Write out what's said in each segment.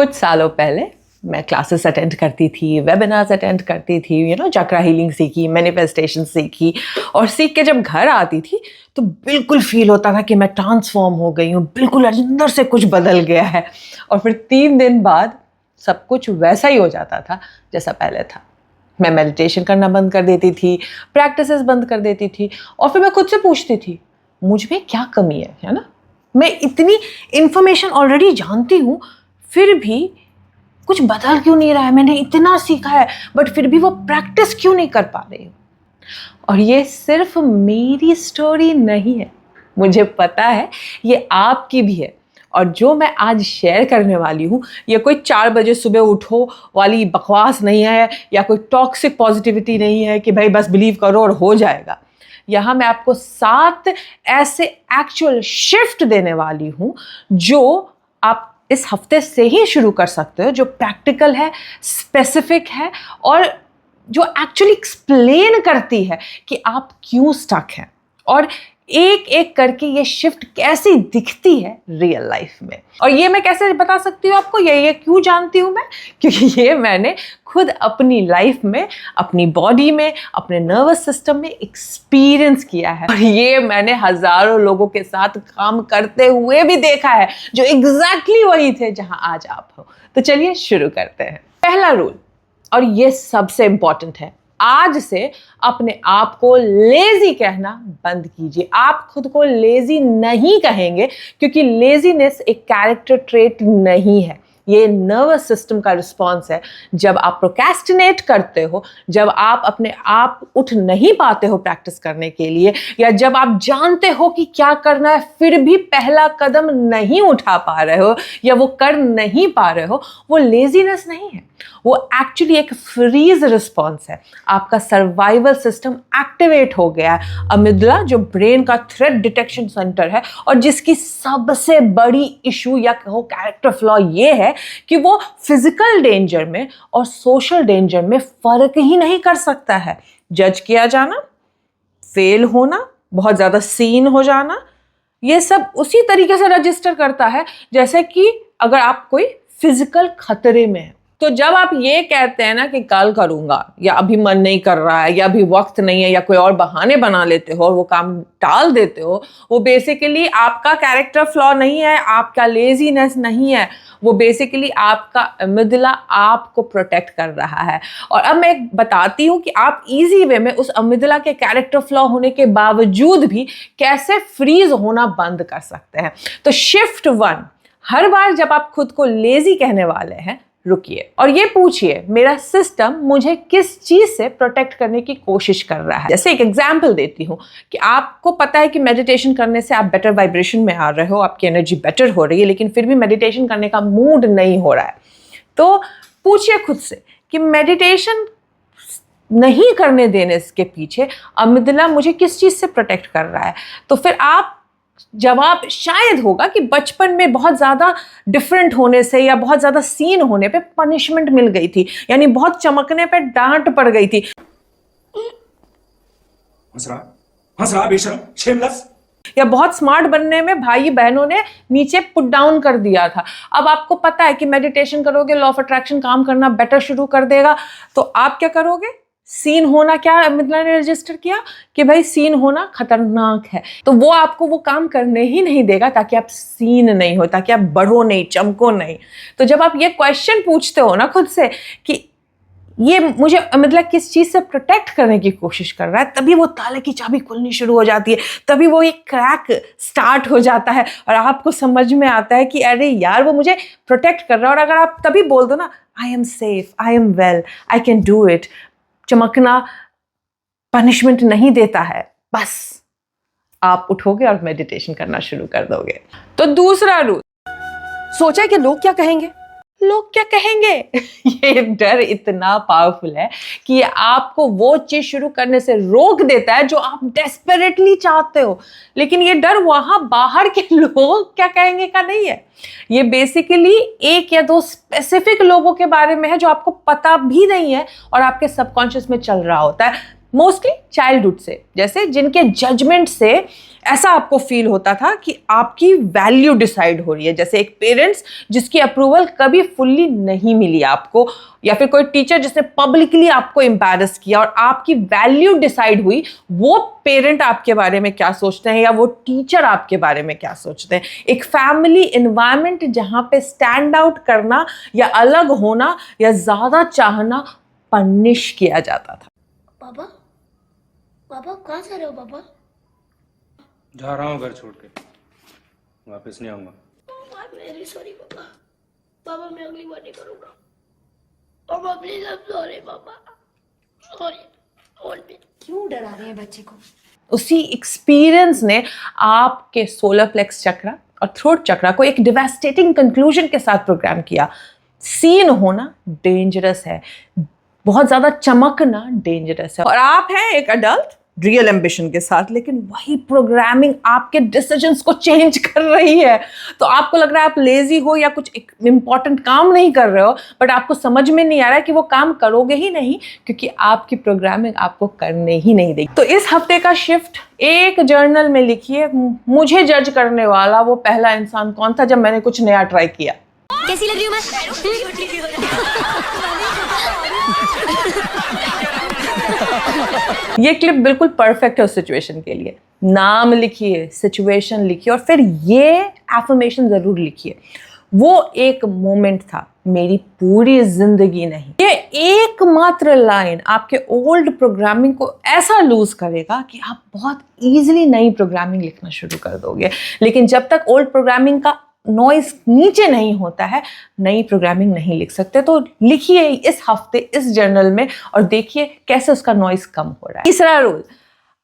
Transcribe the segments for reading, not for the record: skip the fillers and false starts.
कुछ सालों पहले मैं क्लासेस अटेंड करती थी, वेबिनार्स अटेंड करती थी, चक्रा हीलिंग सीखी, मैनिफेस्टेशन सीखी और सीख के जब घर आती थी तो बिल्कुल फील होता था कि मैं ट्रांसफॉर्म हो गई हूँ, बिल्कुल अंदर से कुछ बदल गया है। और फिर 3 दिन बाद सब कुछ वैसा ही हो जाता था जैसा पहले था। मैं मेडिटेशन करना बंद कर देती थी, प्रैक्टिसेस बंद कर देती थी और फिर मैं खुद से पूछती थी मुझ में क्या कमी है ना? मैं इतनी इंफॉर्मेशन ऑलरेडी जानती हूँ फिर भी कुछ बदल क्यों नहीं रहा है? मैंने इतना सीखा है बट फिर भी वो प्रैक्टिस क्यों नहीं कर पा रही हूँ? और ये सिर्फ मेरी स्टोरी नहीं है, मुझे पता है ये आपकी भी है। और जो मैं आज शेयर करने वाली हूँ ये कोई 4 बजे सुबह उठो वाली बकवास नहीं है या कोई टॉक्सिक पॉजिटिविटी नहीं है कि भाई बस बिलीव करो और हो जाएगा। यहाँ मैं आपको 7 ऐसे एक्चुअल शिफ्ट देने वाली हूँ जो आप इस हफ्ते से ही शुरू कर सकते हो, जो प्रैक्टिकल है, स्पेसिफिक है और जो एक्चुअली एक्सप्लेन करती है कि आप क्यों स्टक हैं और एक एक करके ये शिफ्ट कैसी दिखती है रियल लाइफ में। और ये मैं कैसे बता सकती हूँ आपको, ये क्यों जानती हूँ मैं? क्योंकि ये मैंने खुद अपनी लाइफ में, अपनी बॉडी में, अपने नर्वस सिस्टम में एक्सपीरियंस किया है और ये मैंने हजारों लोगों के साथ काम करते हुए भी देखा है जो एग्जैक्टली वही थे जहां आज आप हो। तो चलिए शुरू करते हैं। पहला रूल, और ये सबसे इंपॉर्टेंट है, आज से अपने आप को लेजी कहना बंद कीजिए। आप खुद को लेजी नहीं कहेंगे क्योंकि लेजीनेस एक कैरेक्टर ट्रेट नहीं है, ये नर्वस सिस्टम का रिस्पॉन्स है। जब आप प्रोक्रेस्टिनेट करते हो, जब आप अपने आप उठ नहीं पाते हो प्रैक्टिस करने के लिए, या जब आप जानते हो कि क्या करना है फिर भी पहला कदम नहीं उठा पा रहे हो या वो कर नहीं पा रहे हो, वो लेजीनेस नहीं है, वो एक्चुअली एक फ्रीज रिस्पॉन्स है। आपका सर्वाइवल सिस्टम एक्टिवेट हो गया है। अमिगडाला जो ब्रेन का थ्रेट डिटेक्शन सेंटर है और जिसकी सबसे बड़ी इशू या कहो कैरेक्टर फ्लॉ ये है कि वो फिजिकल डेंजर में और सोशल डेंजर में फर्क ही नहीं कर सकता है। जज किया जाना, फेल होना, बहुत ज्यादा सीन हो जाना, ये सब उसी तरीके से रजिस्टर करता है जैसे कि अगर आप कोई फिजिकल खतरे में है। तो जब आप ये कहते हैं ना कि कल करूंगा या अभी मन नहीं कर रहा है या अभी वक्त नहीं है या कोई और बहाने बना लेते हो और वो काम टाल देते हो, वो बेसिकली आपका कैरेक्टर फ्लॉ नहीं है, आपका लेजीनेस नहीं है, वो बेसिकली आपका अमिगडाला आपको प्रोटेक्ट कर रहा है। और अब मैं बताती हूँ कि आप इजी वे में उस अमिगडाला के कैरेक्टर फ्लॉ होने के बावजूद भी कैसे फ्रीज होना बंद कर सकते हैं। तो शिफ्ट 1, हर बार जब आप खुद को लेजी कहने वाले हैं, रुकिए और ये पूछिए मेरा सिस्टम मुझे किस चीज से प्रोटेक्ट करने की कोशिश कर रहा है। जैसे एक एग्जांपल देती हूँ कि आपको पता है कि मेडिटेशन करने से आप बेटर वाइब्रेशन में आ रहे हो, आपकी एनर्जी बेटर हो रही है, लेकिन फिर भी मेडिटेशन करने का मूड नहीं हो रहा है। तो पूछिए खुद से कि मेडिटेशन नहीं करने देने के पीछे अमिगडाला मुझे किस चीज से प्रोटेक्ट कर रहा है। तो फिर आप जवाब शायद होगा कि बचपन में बहुत ज्यादा डिफरेंट होने से या बहुत ज्यादा सीन होने पे पनिशमेंट मिल गई थी, यानी बहुत चमकने पे डांट पड़ गई थी, हंस रहा बेशरम शेमलेस, या बहुत स्मार्ट बनने में भाई बहनों ने नीचे पुट डाउन कर दिया था। अब आपको पता है कि मेडिटेशन करोगे, लॉ ऑफ अट्रैक्शन काम करना बेटर शुरू कर देगा, तो आप क्या करोगे? सीन होना, क्या अमिगडाला ने रजिस्टर किया कि भाई सीन होना खतरनाक है, तो वो आपको वो काम करने ही नहीं देगा ताकि आप सीन नहीं हो, ताकि आप बढ़ो नहीं, चमको नहीं। तो जब आप ये क्वेश्चन पूछते हो ना खुद से कि ये मुझे अमिगडाला किस चीज से प्रोटेक्ट करने की कोशिश कर रहा है, तभी वो ताले की चाबी खुलनी शुरू हो जाती है, तभी वो एक क्रैक स्टार्ट हो जाता है और आपको समझ में आता है कि अरे यार वो मुझे प्रोटेक्ट कर रहा है। और अगर आप तभी बोल दो ना I am safe, I am well, I can do it, चमकना पनिशमेंट नहीं देता है, बस आप उठोगे और मेडिटेशन करना शुरू कर दोगे। तो दूसरा रूल, सोचा कि लोग क्या कहेंगे, लोग क्या कहेंगे ये डर इतना पावरफुल है कि ये आपको वो चीज शुरू करने से रोक देता है जो आप डेस्परेटली चाहते हो। लेकिन ये डर वहां बाहर के लोग क्या कहेंगे का नहीं है, ये बेसिकली 1 या 2 स्पेसिफिक लोगों के बारे में है जो आपको पता भी नहीं है और आपके सबकॉन्शियस में चल रहा होता है। मोस्टली चाइल्डहुड से, जैसे जिनके जजमेंट से ऐसा आपको फील होता था कि आपकी वैल्यू डिसाइड हो रही है, जैसे एक पेरेंट्स जिसकी अप्रूवल कभी फुल्ली नहीं मिली आपको, या फिर कोई टीचर जिसने पब्लिकली आपको एम्बैरस किया और आपकी वैल्यू डिसाइड हुई, वो पेरेंट आपके बारे में क्या सोचते हैं या वो टीचर आपके बारे में क्या सोचते हैं। एक फैमिली एनवायरनमेंट जहाँ पे स्टैंड आउट करना या अलग होना या ज़्यादा चाहना पनिश किया जाता था। पापा, पापा कहाँ जा रहे हो पापा? जा रहा हूँ घर छोड़ के, वापस नहीं आऊंगा। वेरी सॉरी पापा। पापा मैं अगली बार नहीं करूँगा। पापा प्लीज, आई एम सॉरी पापा, सॉरी। क्यों डरा रहे हैं बच्चे को? उसी एक्सपीरियंस ने आपके सोलर प्लेक्स चक्रा और थ्रोट चक्रा को एक डिवास्टेटिंग कंक्लूजन के साथ प्रोग्राम किया। सीन होना डेंजरस है, बहुत ज़्यादा चमकना डेंजरस है, और आप हैं एक अडल्ट रियल एम्बिशन के साथ, लेकिन वही प्रोग्रामिंग आपके डिसीजंस को चेंज कर रही है। तो आपको लग रहा है आप लेजी हो या कुछ इंपॉर्टेंट काम नहीं कर रहे हो, बट आपको समझ में नहीं आ रहा है कि वो काम करोगे ही नहीं, क्योंकि आपकी प्रोग्रामिंग आपको करने ही नहीं देगी। तो इस हफ्ते का शिफ्ट एक जर्नल में लिखिए, मुझे जज करने वाला वो पहला इंसान कौन था जब मैंने कुछ नया ट्राई किया। कैसी लग रही हूँ मैं? ये क्लिप बिल्कुल परफेक्ट है उस सिचुएशन के लिए। नाम लिखिए, सिचुएशन लिखिए और फिर ये एफर्मेशन जरूर लिखिए, वो एक मोमेंट था, मेरी पूरी जिंदगी नहीं। ये एकमात्र लाइन आपके ओल्ड प्रोग्रामिंग को ऐसा लूज करेगा कि आप बहुत इजीली नई प्रोग्रामिंग लिखना शुरू कर दोगे। लेकिन जब तक ओल्ड प्रोग्रामिंग का नॉइस नीचे नहीं होता है, नई प्रोग्रामिंग नहीं लिख सकते। तो लिखिए इस हफ्ते इस जर्नल में और देखिए कैसे उसका नॉइस कम हो रहा है। तीसरा रूल,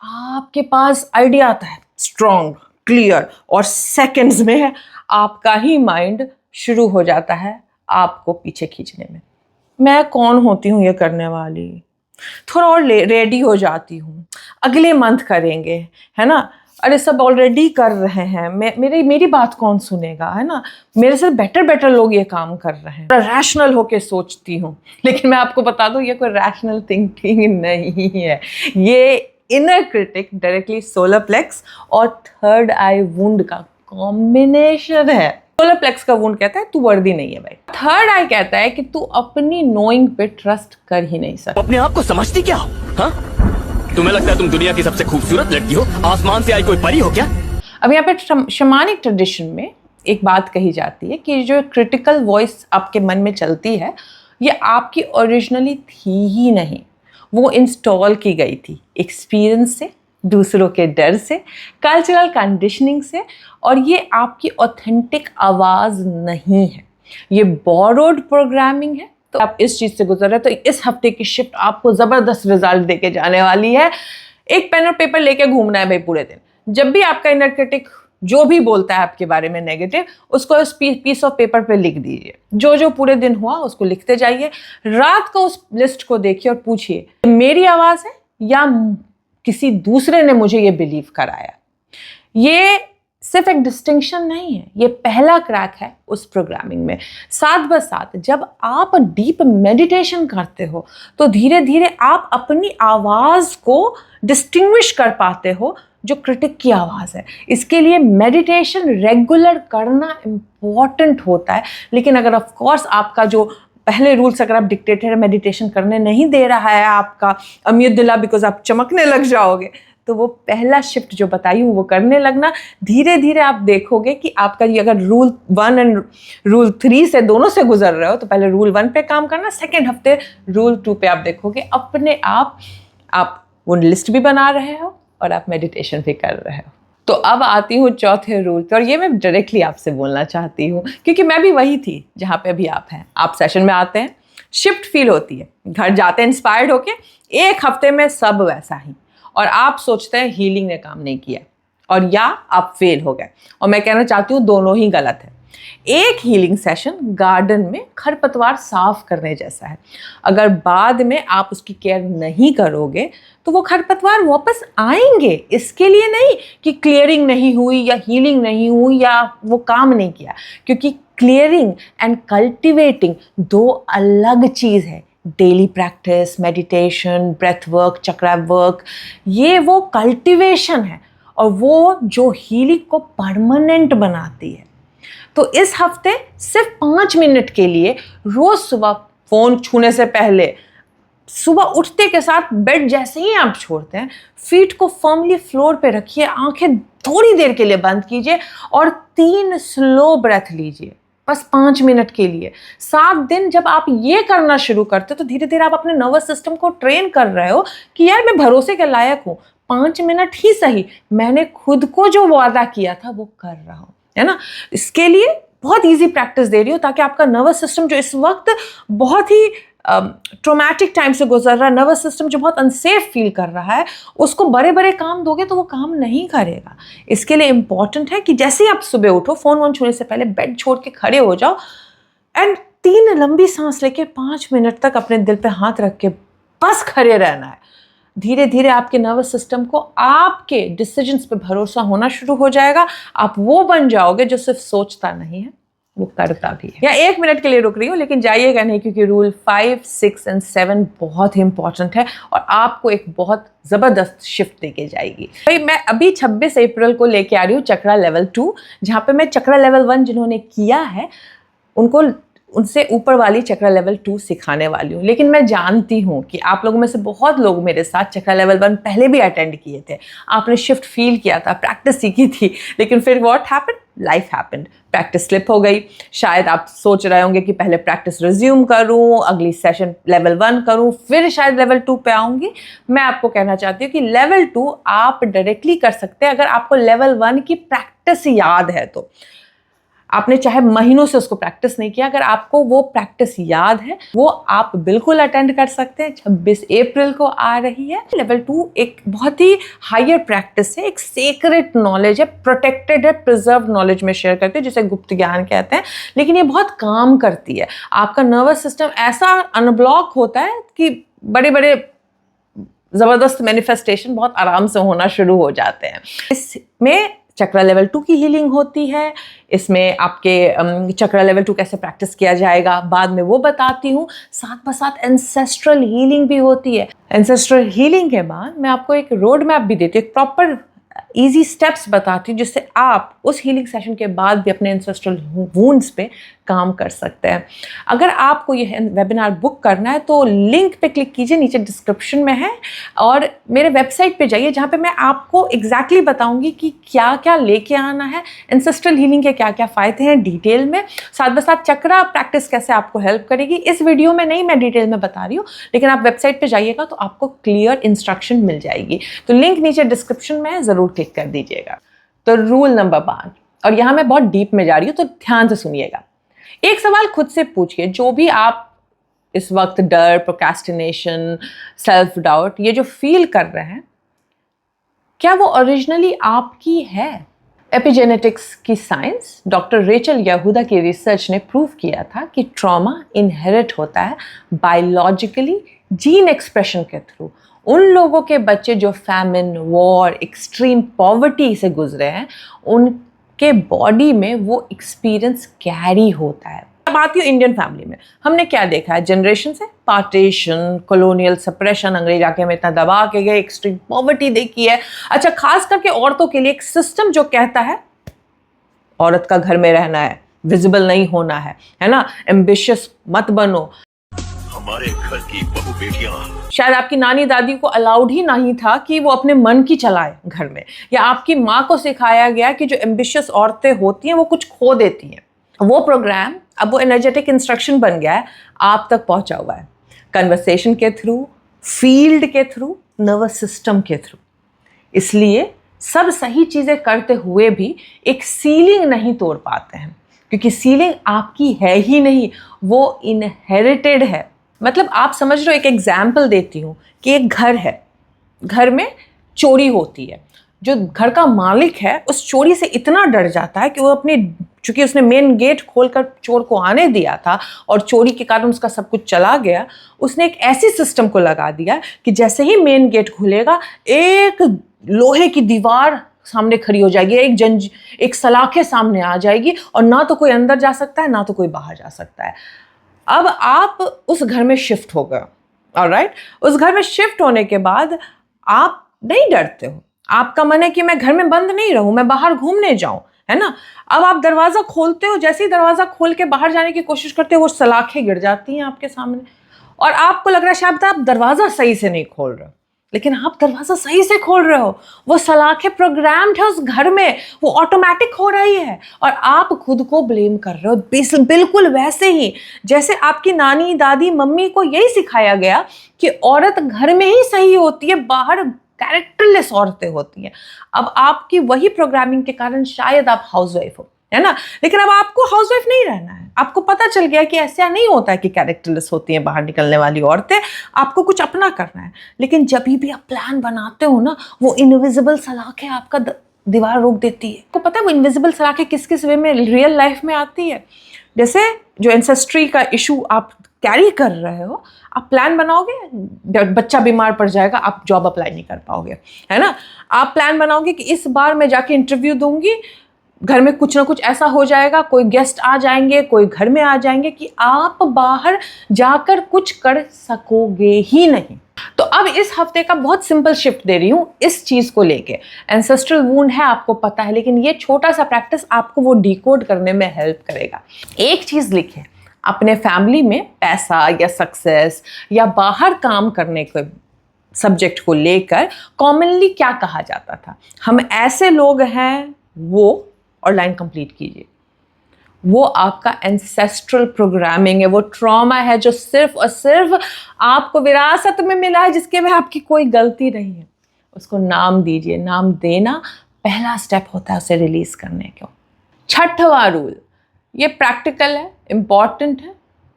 आपके पास आइडिया आता है स्ट्रॉन्ग, क्लियर और सेकंड्स में आपका ही माइंड शुरू हो जाता है आपको पीछे खींचने में। मैं कौन होती हूँ ये करने वाली, थोड़ा और रेडी हो जाती हूँ, अगले मंथ करेंगे, है ना, अरे सब ऑलरेडी कर रहे हैं, मेरी बात कौन सुनेगा, है ना, मेरे से बेटर लोग ये काम कर रहे हैं। रैशनल होके सोचती हूँ, लेकिन मैं आपको बता दूँ ये कोई रैशनल थिंकिंग नहीं है, ये inner critic directly solar plexus और थर्ड आई वुंड का कॉम्बिनेशन है। सोलर प्लेक्स का वुंड कहता है तू वर्दी नहीं है भाई, थर्ड आई कहता है कि तू अपनी नोइंग पे ट्रस्ट कर ही नहीं सकता। अपने आप को समझती क्या हो? हाँ? तुम्हें लगता है तुम दुनिया की सबसे खूबसूरत लड़की हो, आसमान से आई कोई परी हो क्या? अब यहाँ पे शमानिक ट्रेडिशन में एक बात कही जाती है कि जो क्रिटिकल वॉइस आपके मन में चलती है, ये आपकी ओरिजिनली थी ही नहीं, वो इंस्टॉल की गई थी एक्सपीरियंस से, दूसरों के डर से, कल्चरल कंडीशनिंग से, और ये आपकी ऑथेंटिक आवाज़ नहीं है, ये बोरोड प्रोग्रामिंग है। तो आप इस चीज़ से गुजर रहे, तो इस हफ्ते की शिफ्ट आपको ज़बरदस्त रिजल्ट देके जाने वाली है। एक पेन और पेपर लेके घूमना है भाई पूरे दिन। जब भी आपका इनर क्रिटिक जो भी बोलता है आपके बारे में नेगेटिव, उसको उस पीस ऑफ पेपर पे लिख दीजिए। जो जो पूरे दिन हुआ उसको लिखते जाइए। रात को उस लिस्ट को देखिए और पूछिए मेरी आवाज़ है या किसी दूसरे ने मुझे ये बिलीव कराया। ये सिर्फ एक डिस्टिंक्शन नहीं है, ये पहला क्रैक है उस प्रोग्रामिंग में। साथ ब साथ जब आप डीप मेडिटेशन करते हो तो धीरे धीरे आप अपनी आवाज़ को डिस्टिंग्विश कर पाते हो जो क्रिटिक की आवाज़ है। इसके लिए मेडिटेशन रेगुलर करना इम्पॉर्टेंट होता है। लेकिन अगर ऑफ कोर्स आपका जो पहले रूल्स अगर आप डिक्टेटर मेडिटेशन करने नहीं दे रहा है आपका अमीरुद्दीला, बिकॉज आप चमकने लग जाओगे, तो वो पहला शिफ्ट जो बताई हूँ वो करने लगना। धीरे धीरे आप देखोगे कि आपका ये अगर रूल 1 एंड रूल 3 से दोनों से गुजर रहे हो तो पहले रूल 1 पे काम करना, सेकेंड हफ्ते रूल 2 पे आप देखोगे अपने आप वो लिस्ट भी बना रहे हो और आप मेडिटेशन भी कर रहे हो। तो अब आती हूँ चौथे रूल पे, और ये मैं डायरेक्टली आपसे बोलना चाहती हूँ क्योंकि मैं भी वही थी जहाँ पे अभी आप हैं। आप सेशन में आते हैं, शिफ्ट फील होती है, घर जाते हैं इंस्पायर्ड होके, एक हफ्ते में सब वैसा ही, और आप सोचते हैं हीलिंग ने काम नहीं किया और या आप फेल हो गए। और मैं कहना चाहती हूँ दोनों ही गलत है। एक हीलिंग सेशन गार्डन में खरपतवार साफ करने जैसा है। अगर बाद में आप उसकी केयर नहीं करोगे तो वो खरपतवार वापस आएंगे। इसके लिए नहीं कि क्लियरिंग नहीं हुई या हीलिंग नहीं हुई या वो काम नहीं किया, क्योंकि क्लियरिंग एंड कल्टिवेटिंग दो अलग चीज़ है। Daily practice, meditation, breath work, chakra work, ये वो कल्टीवेशन है और वो जो हीलिंग को परमानेंट बनाती है। तो इस हफ्ते सिर्फ 5 मिनट के लिए रोज सुबह फोन छूने से पहले, सुबह उठते के साथ बेड जैसे ही आप छोड़ते हैं, फीट को फर्मली फ्लोर पे रखिए, आंखें थोड़ी देर के लिए बंद कीजिए और 3 स्लो ब्रेथ लीजिए, बस 5 मिनट के लिए। 7 दिन जब आप ये करना शुरू करते हो तो धीरे धीरे आप अपने नर्वस सिस्टम को ट्रेन कर रहे हो कि यार मैं भरोसे के लायक हूँ, 5 मिनट ही सही, मैंने खुद को जो वादा किया था वो कर रहा हूँ, है ना। इसके लिए बहुत इजी प्रैक्टिस दे रही हूँ ताकि आपका नर्वस सिस्टम जो इस वक्त बहुत ही ट्रोमैटिक टाइम से गुजर रहा है, नर्वस सिस्टम जो बहुत अनसेफ फील कर रहा है, उसको बड़े बड़े काम दोगे तो वो काम नहीं करेगा। इसके लिए इंपॉर्टेंट है कि जैसे ही आप सुबह उठो, फोन वोन छूने से पहले बेड छोड़ के खड़े हो जाओ एंड 3 लंबी सांस लेके 5 मिनट तक अपने दिल पे हाथ रख के बस खड़े रहना है। धीरे धीरे आपके नर्वस सिस्टम को आपके डिसीजंस पे भरोसा होना शुरू हो जाएगा। आप वो बन जाओगे जो सिर्फ सोचता नहीं है, वो करता भी है। या 1 मिनट के लिए रुक रही हूँ, लेकिन जाइएगा नहीं, क्योंकि रूल 5, 6 और 7 बहुत ही इंपॉर्टेंट है और आपको एक बहुत ज़बरदस्त शिफ्ट देके जाएगी। भाई मैं अभी 26 अप्रैल को लेके आ रही हूँ चक्रा लेवल 2, जहाँ पे मैं चक्रा लेवल 1 जिन्होंने किया है उनसे ऊपर वाली चक्रा लेवल 2 सिखाने वाली हूँ। लेकिन मैं जानती हूँ कि आप लोगों में से बहुत लोग मेरे साथ चक्रा लेवल 1 पहले भी अटेंड किए थे, आपने शिफ्ट फील किया था, प्रैक्टिस सीखी थी, लेकिन फिर what happened, life happened, practice slip हो गई। शायद आप सोच रहे होंगे कि पहले प्रैक्टिस रिज्यूम करूँ, अगली सेशन लेवल 1 करूँ, फिर शायद लेवल 2 पे आऊँगी। मैं आपको कहना चाहती हूँ कि लेवल 2 आप डायरेक्टली कर सकते हैं अगर आपको लेवल 1 की प्रैक्टिस याद है तो। आपने चाहे महीनों से उसको प्रैक्टिस नहीं किया, अगर आपको वो प्रैक्टिस याद है वो आप बिल्कुल अटेंड कर सकते हैं। 26 अप्रैल को आ रही है। लेवल 2 एक बहुत ही हायर प्रैक्टिस है, एक सीक्रेट नॉलेज है, प्रोटेक्टेड है, प्रिजर्व नॉलेज में शेयर करते हैं, जिसे गुप्त ज्ञान कहते हैं, लेकिन ये बहुत काम करती है। आपका नर्वस सिस्टम ऐसा अनब्लॉक होता है कि बड़े बड़े ज़बरदस्त मैनिफेस्टेशन बहुत आराम से होना शुरू हो जाते हैं। इसमें चक्रा लेवल 2 की हीलिंग होती है। इसमें आपके चक्रा लेवल 2 कैसे प्रैक्टिस किया जाएगा बाद में वो बताती हूँ। साथ साथ एंसेस्ट्रल हीलिंग भी होती है। एंसेस्ट्रल हीलिंग के बाद मैं आपको एक रोड मैप भी देती हूँ, एक प्रॉपर इजी स्टेप्स बताती हूँ, जिससे आप उस हीलिंग सेशन के बाद भी अपने एंसेस्ट्रल वुंड्स पे काम कर सकते हैं। अगर आपको ये वेबिनार बुक करना है तो लिंक पे क्लिक कीजिए, नीचे डिस्क्रिप्शन में है, और मेरे वेबसाइट पे जाइए जहाँ पे मैं आपको एग्जैक्टली बताऊंगी कि क्या क्या लेके आना है, एंसेस्ट्रल हीलिंग के क्या क्या फ़ायदे हैं डिटेल में, साथ साथ चक्रा प्रैक्टिस कैसे आपको हेल्प करेगी। इस वीडियो में नहीं मैं डिटेल में बता रही हूँ, लेकिन आप वेबसाइट पर जाइएगा तो आपको क्लियर इंस्ट्रक्शन मिल जाएगी। तो लिंक नीचे डिस्क्रिप्शन में है, ज़रूर क्लिक कर दीजिएगा। तो रूल नंबर 5, और यहाँ मैं बहुत डीप में जा रही हूँ तो ध्यान से सुनिएगा। एक सवाल खुद से पूछिए, जो भी आप इस वक्त डर, प्रोक्रेस्टिनेशन, सेल्फ डाउट ये जो फील कर रहे हैं, क्या वो ओरिजिनली आपकी है? एपिजेनेटिक्स की साइंस डॉक्टर रेचल यहूदा की रिसर्च ने प्रूव किया था कि ट्रॉमा इनहेरिट होता है बायोलॉजिकली जीन एक्सप्रेशन के थ्रू। उन लोगों के बच्चे जो फैमिन, वॉर, एक्सट्रीम पॉवर्टी से गुजरे हैं, उनके बॉडी में वो एक्सपीरियंस कैरी होता है। अब आती हूँ इंडियन फैमिली में, हमने क्या देखा है जनरेशन से? पार्टीशन, कॉलोनियल सप्रेशन, अंग्रेज आके हमें इतना दबा के गए, एक्सट्रीम पॉवर्टी देखी है। अच्छा, खास करके औरतों के लिए एक सिस्टम जो कहता है औरत का घर में रहना है, विजिबल नहीं होना है ना, एम्बिशियस मत बनो। हमारे घर की बहू बेटियां, शायद आपकी नानी दादी को अलाउड ही नहीं था कि वो अपने मन की चलाए घर में, या आपकी माँ को सिखाया गया कि जो एम्बिशियस औरतें होती हैं वो कुछ खो देती हैं। वो प्रोग्राम अब वो एनर्जेटिक इंस्ट्रक्शन बन गया है, आप तक पहुंचा हुआ है, कन्वर्सेशन के थ्रू, फील्ड के थ्रू, नर्वस सिस्टम के थ्रू। इसलिए सब सही चीज़ें करते हुए भी एक सीलिंग नहीं तोड़ पाते हैं, क्योंकि सीलिंग आपकी है ही नहीं, वो इनहेरिटेड है। मतलब आप समझ लो, एक एग्जाम्पल देती हूँ कि एक घर है, घर में चोरी होती है, जो घर का मालिक है उस चोरी से इतना डर जाता है कि वो चूंकि उसने मेन गेट खोलकर चोर को आने दिया था और चोरी के कारण उसका सब कुछ चला गया, उसने एक ऐसी सिस्टम को लगा दिया कि जैसे ही मेन गेट खुलेगा एक लोहे की दीवार सामने खड़ी हो जाएगी, एक सलाखें सामने आ जाएगी, और ना तो कोई अंदर जा सकता है ना तो कोई बाहर जा सकता है। अब आप उस घर में शिफ्ट हो गए, ऑलराइट। उस घर में शिफ्ट होने के बाद आप नहीं डरते हो, आपका मन है कि मैं घर में बंद नहीं रहूं, मैं बाहर घूमने जाऊं, है ना। अब आप दरवाजा खोलते हो, जैसे ही दरवाजा खोल के बाहर जाने की कोशिश करते हो वो सलाखें गिर जाती हैं आपके सामने और आपको लग रहा है शायद आप दरवाजा सही से नहीं खोल रहे हो, लेकिन आप दरवाजा सही से खोल रहे हो। वो सलाखें प्रोग्राम्ड है उस घर में, वो ऑटोमेटिक हो रही है और आप खुद को ब्लेम कर रहे हो। बिल्कुल वैसे ही जैसे आपकी नानी दादी मम्मी को यही सिखाया गया कि औरत घर में ही सही होती है, बाहर कैरेक्टरलेस औरतें होती हैं। अब आपकी वही प्रोग्रामिंग के कारण शायद आप हाउसवाइफ हो, है ना, लेकिन अब आपको हाउसवाइफ नहीं रहना है। आपको पता चल गया कि ऐसा नहीं होता है कि कैरेक्टरलेस होती हैं बाहर निकलने वाली औरतें, आपको कुछ अपना करना है। लेकिन जब भी आप प्लान बनाते हो ना, वो इनविजिबल सलाखें आपका दीवार रोक देती है। आपको पता है वो इनविजिबल सलाखें किस किस वे में रियल लाइफ में आती है। जैसे जो एंसेस्ट्री का इशू आप कैरी कर रहे हो, आप प्लान बनाओगे, बच्चा बीमार पड़ जाएगा, आप जॉब अप्लाई नहीं कर पाओगे, है ना। आप प्लान बनाओगे कि इस बार मैं जाके इंटरव्यू दूंगी, घर में कुछ ना कुछ ऐसा हो जाएगा, कोई गेस्ट आ जाएंगे, कोई घर में आ जाएंगे कि आप बाहर जाकर कुछ कर सकोगे ही नहीं। तो अब इस हफ्ते का बहुत सिंपल शिफ्ट दे रही हूँ इस चीज को लेके। एंसेस्ट्रल वूंड है, आपको पता है, लेकिन ये छोटा सा प्रैक्टिस आपको वो डिकोड करने में हेल्प करेगा। एक चीज लिखे, अपने फैमिली में पैसा या सक्सेस या बाहर काम करने के सब्जेक्ट को लेकर कॉमनली क्या कहा जाता था। हम ऐसे लोग हैं वो, और लाइन कंप्लीट कीजिए। वो आपका एंसेस्ट्रल प्रोग्रामिंग है, वो ट्रॉमा है जो सिर्फ और सिर्फ आपको विरासत में मिला है, जिसके में आपकी कोई गलती नहीं है। उसको नाम दीजिए। नाम देना पहला स्टेप होता है उसे रिलीज करने को। छठवां रूल, ये प्रैक्टिकल है, इंपॉर्टेंट है।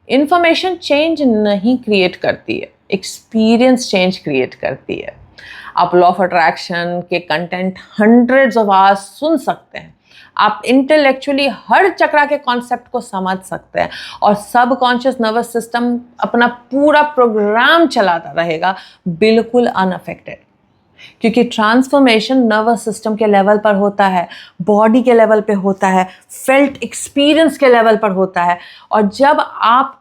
इंफॉर्मेशन चेंज नहीं क्रिएट करती है, एक्सपीरियंस चेंज क्रिएट करती है। आप लॉ ऑफ अट्रैक्शन के कंटेंट हंड्रेड्स ऑफ आवर्स सुन सकते हैं, आप इंटेलेक्चुअली हर चक्रा के कॉन्सेप्ट को समझ सकते हैं और सबकॉन्शियस नर्वस सिस्टम अपना पूरा प्रोग्राम चलाता रहेगा बिल्कुल अनअफेक्टेड, क्योंकि ट्रांसफॉर्मेशन नर्वस सिस्टम के लेवल पर होता है, बॉडी के लेवल पे होता है, फेल्ट एक्सपीरियंस के लेवल पर होता है। और जब आप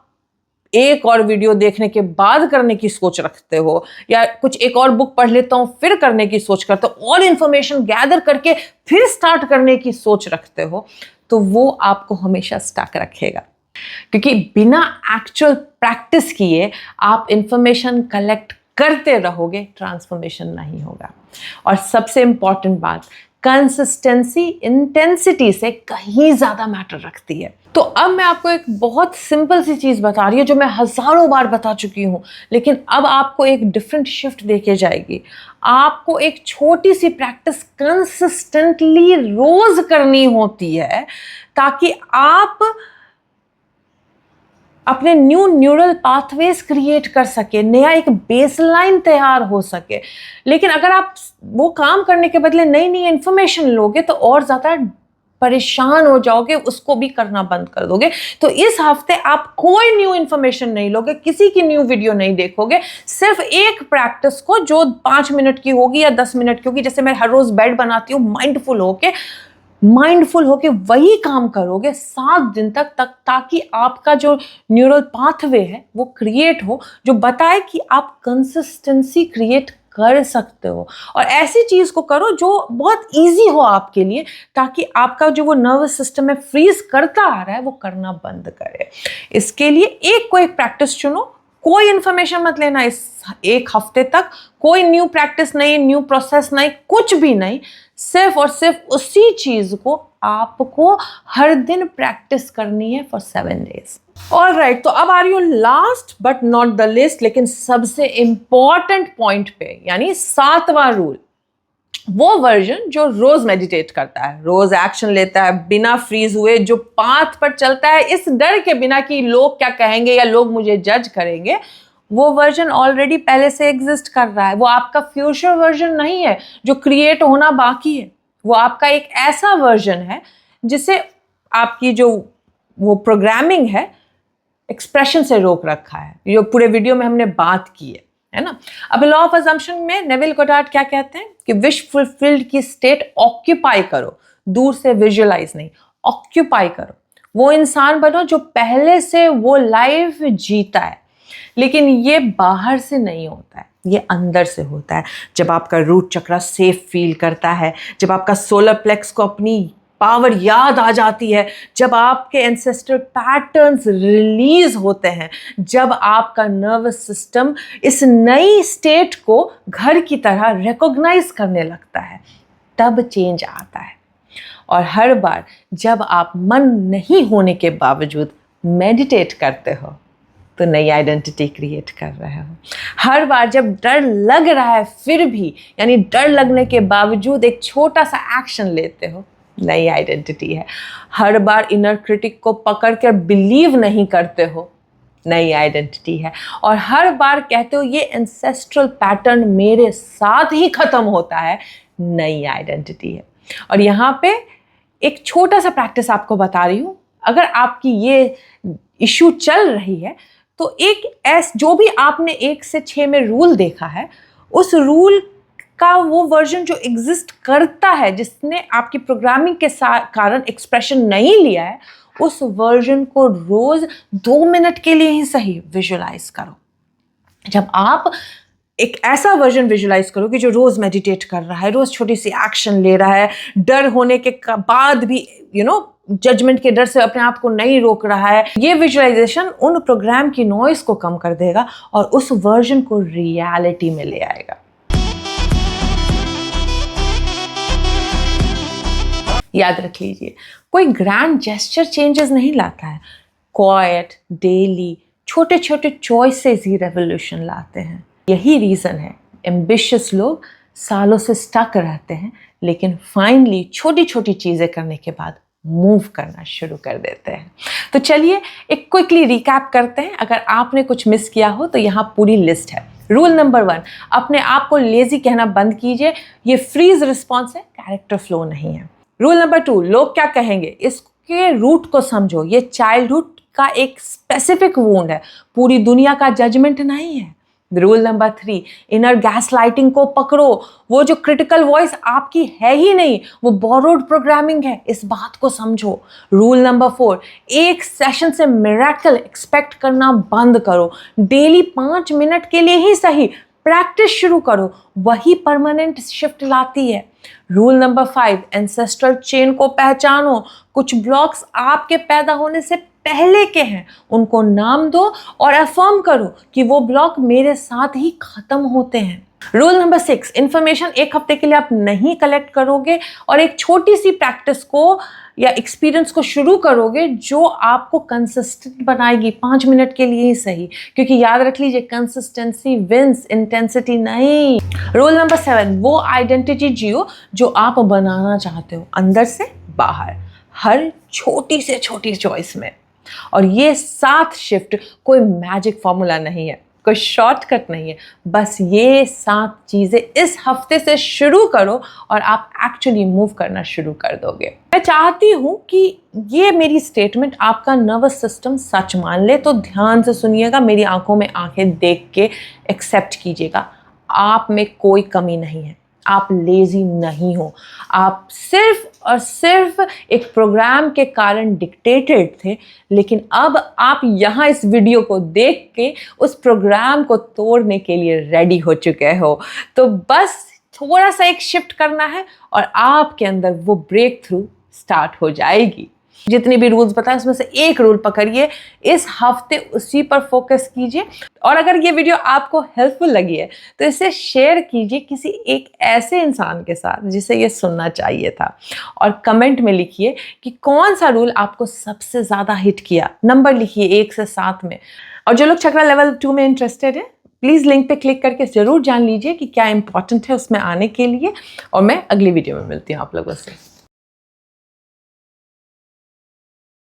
एक और वीडियो देखने के बाद करने की सोच रखते हो या कुछ एक और बुक पढ़ लेता हूँ फिर करने की सोच करते हो, और इन्फॉर्मेशन गैदर करके फिर स्टार्ट करने की सोच रखते हो, तो वो आपको हमेशा स्टक रखेगा। क्योंकि बिना एक्चुअल प्रैक्टिस किए आप इंफॉर्मेशन कलेक्ट करते रहोगे, ट्रांसफॉर्मेशन नहीं होगा। और सबसे इंपॉर्टेंट बात, कंसिस्टेंसी इंटेंसिटी से कहीं ज्यादा मैटर रखती है। तो अब मैं आपको एक बहुत सिंपल सी चीज बता रही हूँ जो मैं हजारों बार बता चुकी हूँ, लेकिन अब आपको एक डिफरेंट शिफ्ट देके जाएगी। आपको एक छोटी सी प्रैक्टिस कंसिस्टेंटली रोज करनी होती है ताकि आप अपने न्यू न्यूरल पाथवेज क्रिएट कर सके, नया एक बेसलाइन तैयार हो सके। लेकिन अगर आप वो काम करने के बदले नई नई इंफॉर्मेशन लोगे तो और ज़्यादा परेशान हो जाओगे, उसको भी करना बंद कर दोगे। तो इस हफ्ते आप कोई न्यू इंफॉर्मेशन नहीं लोगे, किसी की न्यू वीडियो नहीं देखोगे, सिर्फ एक प्रैक्टिस को जो 5 मिनट की होगी या 10 मिनट की होगी, जैसे मैं हर रोज बेड बनाती हूँ, माइंडफुल होके वही काम करोगे 7 दिन तक ताकि आपका जो न्यूरल पाथवे है वो क्रिएट हो, जो बताए कि आप कंसिस्टेंसी क्रिएट कर सकते हो। और ऐसी चीज को करो जो बहुत इजी हो आपके लिए, ताकि आपका जो वो नर्वस सिस्टम में फ्रीज करता आ रहा है वो करना बंद करे। इसके लिए एक प्रैक्टिस चुनो, कोई इंफॉर्मेशन मत लेना इस एक हफ्ते तक, कोई न्यू प्रैक्टिस नहीं, न्यू प्रोसेस नहीं, कुछ भी नहीं, सिर्फ और सिर्फ उसी चीज को आपको हर दिन प्रैक्टिस करनी है फॉर 7 डेज। ऑलराइट, तो अब आ रही हूँ last but not the list, लेकिन सबसे इंपॉर्टेंट पॉइंट पे, यानी 7वां रूल। वो वर्जन जो रोज मेडिटेट करता है, रोज एक्शन लेता है, बिना फ्रीज हुए, जो पाथ पर चलता है इस डर के बिना कि लोग क्या कहेंगे या लोग मुझे जज करेंगे, वो वर्जन ऑलरेडी पहले से एग्जिस्ट कर रहा है। वो आपका फ्यूचर वर्जन नहीं है जो क्रिएट होना बाकी है, वो आपका एक ऐसा वर्जन है जिसे आपकी जो वो प्रोग्रामिंग है एक्सप्रेशन से रोक रखा है, जो पूरे वीडियो में हमने बात की है ना। अब लॉ ऑफ अजम्पशन में नेविल गोडार्ड क्या कहते हैं कि विश फुलफिल्ड की स्टेट ऑक्यूपाई करो, दूर से विजुअलाइज नहीं, ऑक्यूपाई करो। वो इंसान बनो जो पहले से वो लाइफ जीता है। लेकिन ये बाहर से नहीं होता है, ये अंदर से होता है। जब आपका रूट चक्र सेफ फील करता है, जब आपका सोलर प्लेक्स को अपनी पावर याद आ जाती है, जब आपके एंसेस्ट्रल पैटर्न्स रिलीज होते हैं, जब आपका नर्वस सिस्टम इस नई स्टेट को घर की तरह रिकॉग्नाइज करने लगता है, तब चेंज आता है। और हर बार जब आप मन नहीं होने के बावजूद मेडिटेट करते हो तो नई आइडेंटिटी क्रिएट कर रहे हो। हर बार जब डर लग रहा है फिर भी, यानी डर लगने के बावजूद एक छोटा सा एक्शन लेते हो, नई आइडेंटिटी है। हर बार इनर क्रिटिक को पकड़ कर बिलीव नहीं करते हो, नई आइडेंटिटी है। और हर बार कहते हो ये एंसेस्ट्रल पैटर्न मेरे साथ ही खत्म होता है, नई आइडेंटिटी है। और यहाँ पे एक छोटा सा प्रैक्टिस आपको बता रही हूँ। अगर आपकी ये इशू चल रही है तो जो भी आपने 1 से 6 में रूल देखा है, उस रूल का वो वर्जन जो एग्जिस्ट करता है, जिसने आपकी प्रोग्रामिंग के कारण एक्सप्रेशन नहीं लिया है, उस वर्जन को रोज 2 मिनट के लिए ही सही विजुलाइज करो। जब आप एक ऐसा वर्जन विजुलाइज करो कि जो रोज मेडिटेट कर रहा है, रोज छोटी सी एक्शन ले रहा है, डर होने के बाद भी जजमेंट के डर से अपने आप को नहीं रोक रहा है, ये विजुअलाइजेशन उन प्रोग्राम की नॉइस को कम कर देगा और उस वर्जन को रियलिटी में ले आएगा। याद रख लीजिए, कोई ग्रैंड जेस्चर चेंजेस नहीं लाता है, क्वाइट डेली छोटे छोटे चॉइसेस ही रेवोल्यूशन लाते हैं। यही रीजन है एम्बिशियस लोग सालों से स्टक रहते हैं, लेकिन फाइनली छोटी छोटी चीजें करने के बाद मूव करना शुरू कर देते हैं। तो चलिए एक क्विकली रिकैप करते हैं। अगर आपने कुछ मिस किया हो तो यहाँ पूरी लिस्ट है। रूल नंबर 1, अपने आप को लेजी कहना बंद कीजिए, ये फ्रीज रिस्पॉन्स है, कैरेक्टर फ्लो नहीं है। रूल नंबर 2, लोग क्या कहेंगे, इसके रूट को समझो, ये चाइल्डहुड का एक स्पेसिफिक वुंड है, पूरी दुनिया का जजमेंट नहीं है। रूल नंबर 3, इनर गैसलाइटिंग को पकड़ो, वो जो क्रिटिकल वॉइस आपकी है ही नहीं, वो बोरोड प्रोग्रामिंग है, इस बात को समझो। रूल नंबर 4, एक सेशन से मिरेकल एक्सपेक्ट करना बंद करो, डेली 5 मिनट के लिए ही सही प्रैक्टिस शुरू करो, वही परमानेंट शिफ्ट लाती है। रूल नंबर 5, एंसेस्ट्रल चेन को पहचानो, कुछ ब्लॉक्स आपके पैदा होने से पहले के हैं, उनको नाम दो और अफर्म करो कि वो ब्लॉक मेरे साथ ही खत्म होते हैं। रूल नंबर 6, इंफॉर्मेशन 1 हफ्ते के लिए आप नहीं कलेक्ट करोगे और एक छोटी सी प्रैक्टिस को या एक्सपीरियंस को शुरू करोगे जो आपको कंसिस्टेंट बनाएगी, 5 मिनट के लिए ही सही, क्योंकि याद रख लीजिए कंसिस्टेंसी विंस इंटेंसिटी नहीं। रूल नंबर 7, वो आइडेंटिटी जियो जो आप बनाना चाहते हो, अंदर से बाहर, हर छोटी से छोटी चॉइस में। और ये 7 शिफ्ट कोई मैजिक फॉर्मूला नहीं है, कोई शॉर्टकट नहीं है, बस ये 7 चीजें इस हफ्ते से शुरू करो और आप एक्चुअली मूव करना शुरू कर दोगे। मैं चाहती हूं कि ये मेरी स्टेटमेंट आपका नर्वस सिस्टम सच मान ले, तो ध्यान से सुनिएगा, मेरी आंखों में आंखें देख के एक्सेप्ट कीजिएगा। आप में कोई कमी नहीं है, आप लेजी नहीं हो, आप सिर्फ और सिर्फ एक प्रोग्राम के कारण डिक्टेटेड थे, लेकिन अब आप यहाँ इस वीडियो को देख के उस प्रोग्राम को तोड़ने के लिए रेडी हो चुके हो। तो बस थोड़ा सा एक शिफ्ट करना है और आपके अंदर वो ब्रेक थ्रू स्टार्ट हो जाएगी। जितने भी रूल्स बताए उसमें से एक रूल पकड़िए, इस हफ्ते उसी पर फोकस कीजिए। और अगर ये वीडियो आपको हेल्पफुल लगी है तो इसे शेयर कीजिए किसी एक ऐसे इंसान के साथ जिसे ये सुनना चाहिए था, और कमेंट में लिखिए कि कौन सा रूल आपको सबसे ज़्यादा हिट किया। नंबर लिखिए 1 से 7 में। और जो लोग चक्रा लेवल 2 में इंटरेस्टेड है, प्लीज़ लिंक पे क्लिक करके ज़रूर जान लीजिए कि क्या इंपॉर्टेंट है उसमें आने के लिए। और मैं अगली वीडियो में मिलती हूँ आप लोगों से।